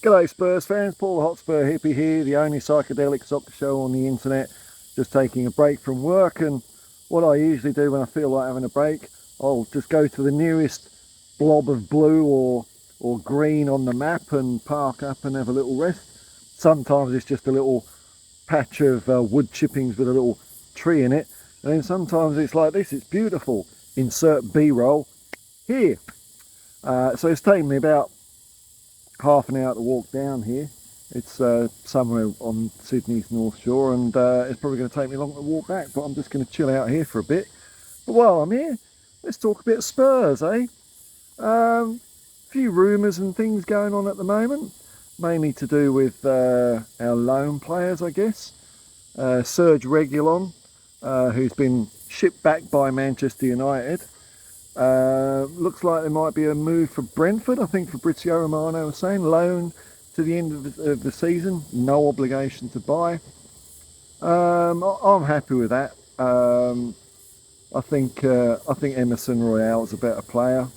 G'day Spurs fans, Paul the Hotspur hippie here, the only psychedelic soccer show on the internet, just taking a break from work. And what I usually do when I feel like having a break, I'll just go to the nearest blob of blue or green on the map and park up and have a little rest. Sometimes it's just a little patch of wood chippings with a little tree in it, and then sometimes it's like this, it's beautiful. Insert B-roll here. So it's taken me about half an hour to walk down here. It's somewhere on Sydney's North Shore, and it's probably going to take me long to walk back, but I'm just going to chill out here for a bit. But while I'm here, let's talk a bit of Spurs, eh? Few rumours and things going on at the moment, mainly to do with our loan players, I guess. Serge Reguilon, who's been shipped back by Manchester United. Looks like there might be a move for Brentford. I think Fabrizio Romano was saying loan to the end of the season, no obligation to buy. I'm happy with that. I think Emerson Royale is a better player.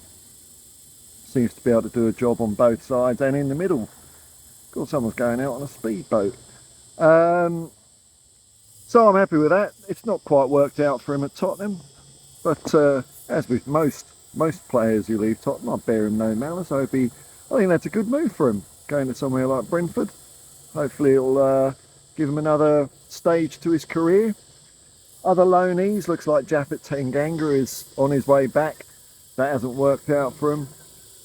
Seems to be able to do a job on both sides and in the middle. God, someone's going out on a speedboat. So I'm happy with that. It's not quite worked out for him at Tottenham, but as with most players who leave Tottenham, I bear him no malice. I think that's a good move for him, going to somewhere like Brentford. Hopefully it'll give him another stage to his career. Other loanees, looks like Japhet Tanganga is on his way back. That hasn't worked out for him,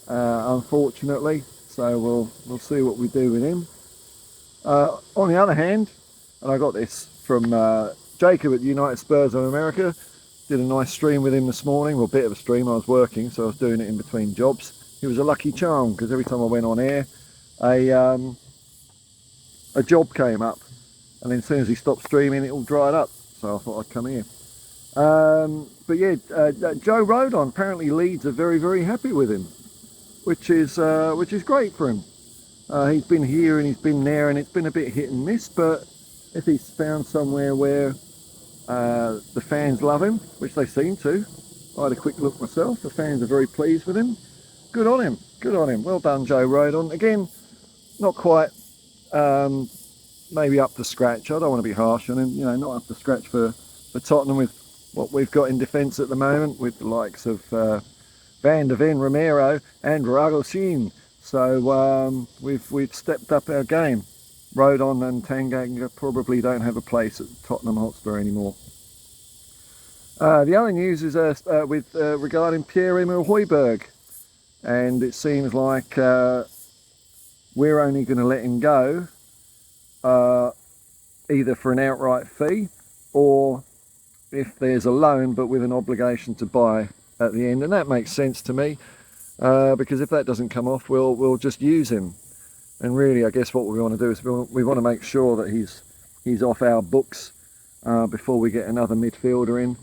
unfortunately. So we'll see what we do with him. On the other hand, and I got this from Jacob at United Spurs of America. Did a nice stream with him this morning, well, a bit of a stream. I was working, so I was doing it in between jobs. It was a lucky charm, because every time I went on air, a job came up, and then as soon as he stopped streaming, it all dried up. So I thought I'd come here. But yeah, Joe Rodon, apparently Leeds are very, very happy with him, which is great for him. He's been here and he's been there, and it's been a bit hit and miss, but if he's found somewhere where the fans love him, which they seem to. I had a quick look myself. The fans are very pleased with him. Good on him. Good on him. Well done, Joe Rodon. Again, not quite maybe up to scratch. I don't want to be harsh on him. You know, not up to scratch for Tottenham with what we've got in defence at the moment, with the likes of Van der Ven, Romero and Ragoshin. So we've stepped up our game. Rodon and Tanganga probably don't have a place at Tottenham Hotspur anymore. The other news is regarding Pierre-Emile Højbjerg, and it seems like we're only going to let him go either for an outright fee or if there's a loan but with an obligation to buy at the end, and that makes sense to me because if that doesn't come off, we'll just use him. And really, I guess what we want to do is we want to make sure that he's off our books before we get another midfielder in.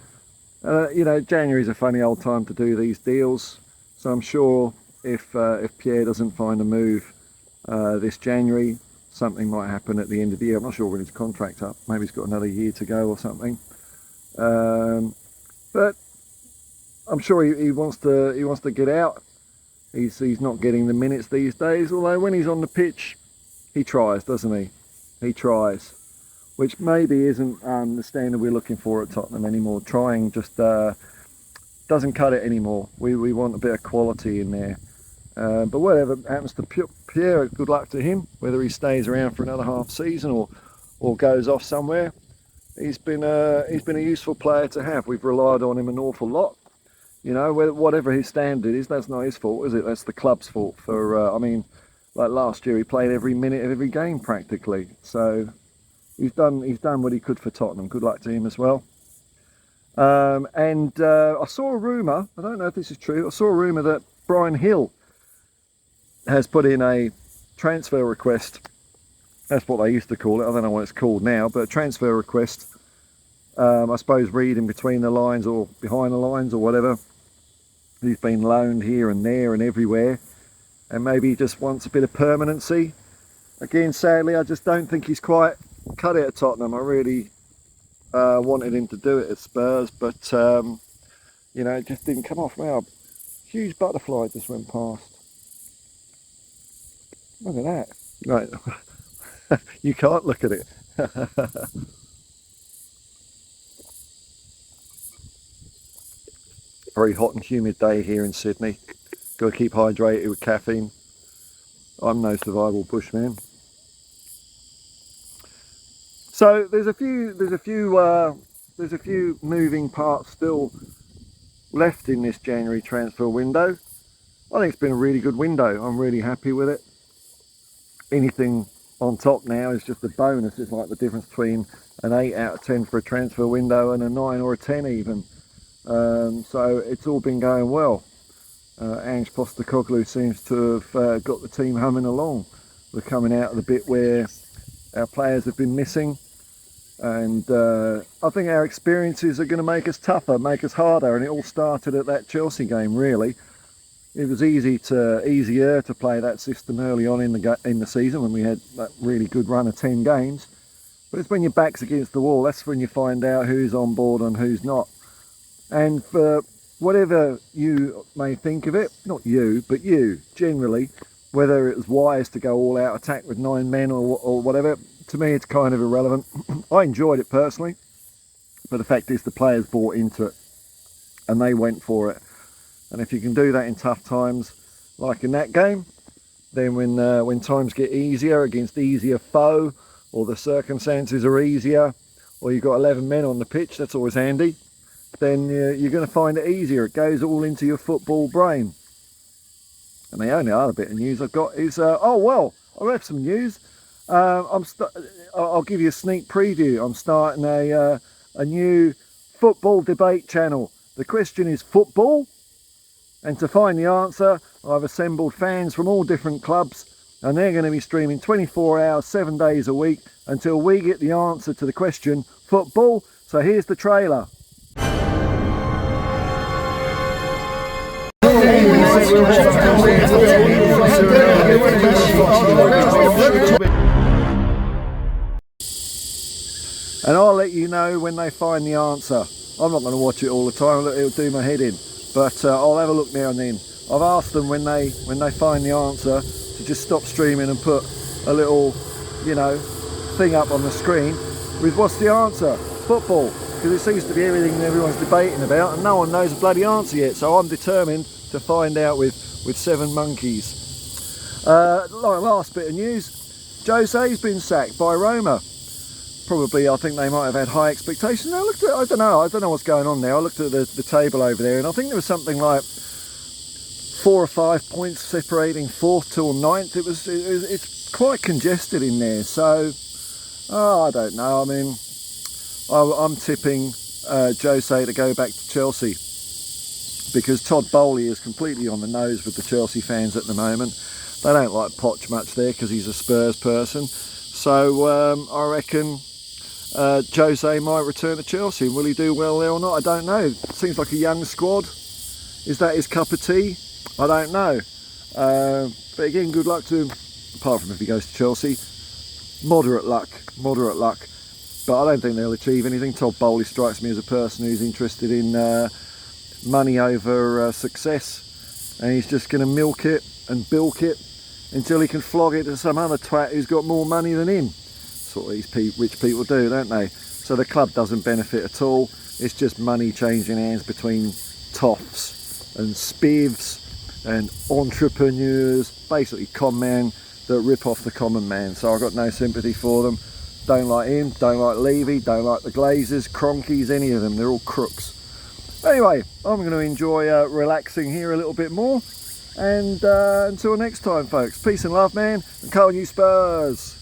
You know, January's a funny old time to do these deals, so I'm sure if Pierre doesn't find a move this January, something might happen at the end of the year. I'm not sure when his contract's up. Maybe he's got another year to go or something. But I'm sure he wants to get out. He's not getting the minutes these days, although when he's on the pitch, he tries, doesn't he? He tries, which maybe isn't the standard we're looking for at Tottenham anymore. Trying just doesn't cut it anymore. We want a bit of quality in there. But whatever happens to Pierre, good luck to him, whether he stays around for another half season or goes off somewhere. He's been a useful player to have. We've relied on him an awful lot. You know, whatever his standard is, that's not his fault, is it? That's the club's fault. For I mean, like last year, he played every minute of every game practically. So he's done what he could for Tottenham. Good luck to him as well. And I saw a rumour. I don't know if this is true. I saw a rumour that Bryan Hill has put in a transfer request. That's what they used to call it. I don't know what it's called now, but a transfer request. I suppose reading between the lines or behind the lines or whatever. He's been loaned here and there and everywhere, and maybe he just wants a bit of permanency. Again, sadly, I just don't think he's quite cut it at Tottenham. I really wanted him to do it at Spurs, but you know, it just didn't come off. Wow, huge butterfly just went past. Look at that. Right, you can't look at it. Very hot and humid day here in Sydney. Got to keep hydrated with caffeine. I'm no survival bushman. So there's a few moving parts still left in this January transfer window. I think it's been a really good window. I'm really happy with it. Anything on top now is just a bonus. It's like the difference between an 8 out of 10 for a transfer window and a 9 or a 10 even. So it's all been going well. Ange Postecoglou seems to have got the team humming along. We're coming out of the bit where our players have been missing, and I think our experiences are going to make us tougher, make us harder, and it all started at that Chelsea game really. It was easier to play that system early on in the season when we had that really good run of 10 games. But it's when your back's against the wall, that's when you find out who's on board and who's not. And for whatever you may think of it, not you, but you generally, whether it was wise to go all out attack with 9 men or whatever, to me it's kind of irrelevant. I enjoyed it personally, but the fact is the players bought into it and they went for it. And if you can do that in tough times, like in that game, then when times get easier against easier foe, or the circumstances are easier, or you've got 11 men on the pitch, that's always handy, then you're going to find it easier. It goes all into your football brain. And the only other bit of news I've got is, oh well, I have some news. I'll give you a sneak preview. I'm starting a new football debate channel. The question is football? And to find the answer, I've assembled fans from all different clubs, and they're going to be streaming 24 hours, 7 days a week, until we get the answer to the question, football. So here's the trailer. And I'll let you know when they find the answer. I'm not going to watch it all the time, it'll do my head in. But I'll have a look now and then. I've asked them when they find the answer to just stop streaming and put a little, thing up on the screen with what's the answer? Football. Because it seems to be everything everyone's debating about and no one knows the bloody answer yet. So I'm determined to find out with 7 monkeys. Last bit of news. Jose's been sacked by Roma. Probably, I think they might have had high expectations. I don't know what's going on now. I looked at the table over there, and I think there was something like 4 or 5 points separating 4th till 9th. It's quite congested in there. So, I don't know. I mean, I'm tipping Jose to go back to Chelsea because Todd Bowley is completely on the nose with the Chelsea fans at the moment. They don't like Poch much there because he's a Spurs person. So I reckon Jose might return to Chelsea. Will he do well there or not? I don't know. Seems like a young squad. Is that his cup of tea? I don't know. But again, good luck to him. Apart from if he goes to Chelsea, moderate luck. But I don't think they'll achieve anything. Todd Bowley strikes me as a person who's interested in money over success, and he's just going to milk it and bilk it until he can flog it to some other twat who's got more money than him. That's what these rich people do, don't they? So the club doesn't benefit at all. It's just money changing hands between toffs and spivs and entrepreneurs, basically con men that rip off the common man. So I've got no sympathy for them. Don't like him, don't like Levy, don't like the Glazers, Cronkies, any of them. They're all crooks. Anyway, I'm going to enjoy relaxing here a little bit more. And until next time, folks, peace and love, man, and Carl, you Spurs.